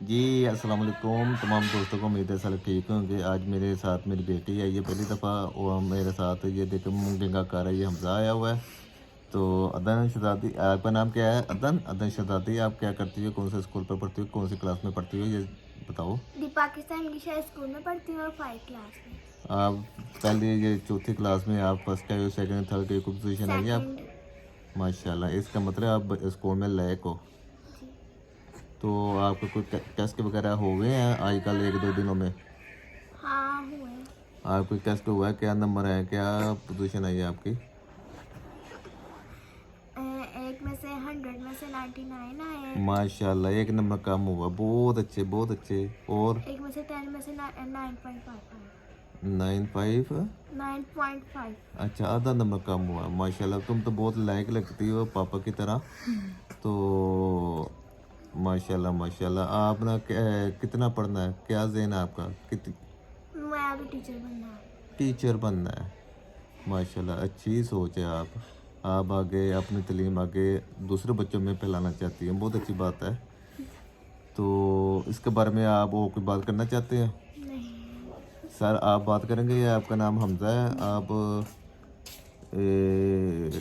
जी, अस्सलाम वालेकुम तमाम दोस्तों को। उम्मीद है सब ठीक होंगे। आज मेरे साथ मेरी बेटी आई है पहली दफ़ा और मेरे साथ ये देखो मूंगें का कार है, ये हमज़ा आया हुआ है। तो अदन शहज़ादी, आपका नाम क्या है? अदन अदन शहज़ादी, आप क्या करती हो? कौन से स्कूल पर पढ़ती हो? कौन सी क्लास में पढ़ती हो? ये बताओ। दी पाकिस्तान इंग्लिश हाई स्कूल में पढ़ती हूँ और 5 क्लास में। आप पहले ये चौथी क्लास में आप फर्स्ट आई हो, सेकंड थर्ड की कोई पोजीशन आई है आप? सेकंड। माशाल्लाह, इसका मतलब आप स्कूल में लायक हो। जी। तो आपके कोई टेस्ट वगैरह हो गए हैं आजकल एक दो दिनों में? हाँ हुए। आप कोई टेस्ट हुआ है? क्या नंबर है? क्या पोजीशन आई है आपकी? एक में से 100 में से 99 आए। माशाल्लाह, एक नंबर कम हुआ। बहुत अच्छे, बहुत अच्छे। और एक में से 10 में से 9.5 आए। 95? 9.5। अच्छा, आधा नंबर कम हुआ। माशाल्लाह, तुम तो बहुत लायक लगती हो पापा की तरह। तो माशाल्लाह माशाल्लाह, आप ना कितना पढ़ना है? क्या ज़हन है आपका? मैं अभी टीचर बनना है। टीचर बनना है। माशाल्लाह, अच्छी सोच है आप आगे अपनी तालीम आगे दूसरे बच्चों में फैलाना चाहती हैं। बहुत अच्छी बात है। तो इसके बारे में आप और कोई बात करना चाहते हैं? नहीं। सर, आप बात करेंगे या आपका नाम हमज़ा है? आप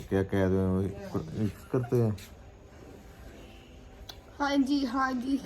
क्या कह रहे हो करते हैं? हाँ जी हाँ जी।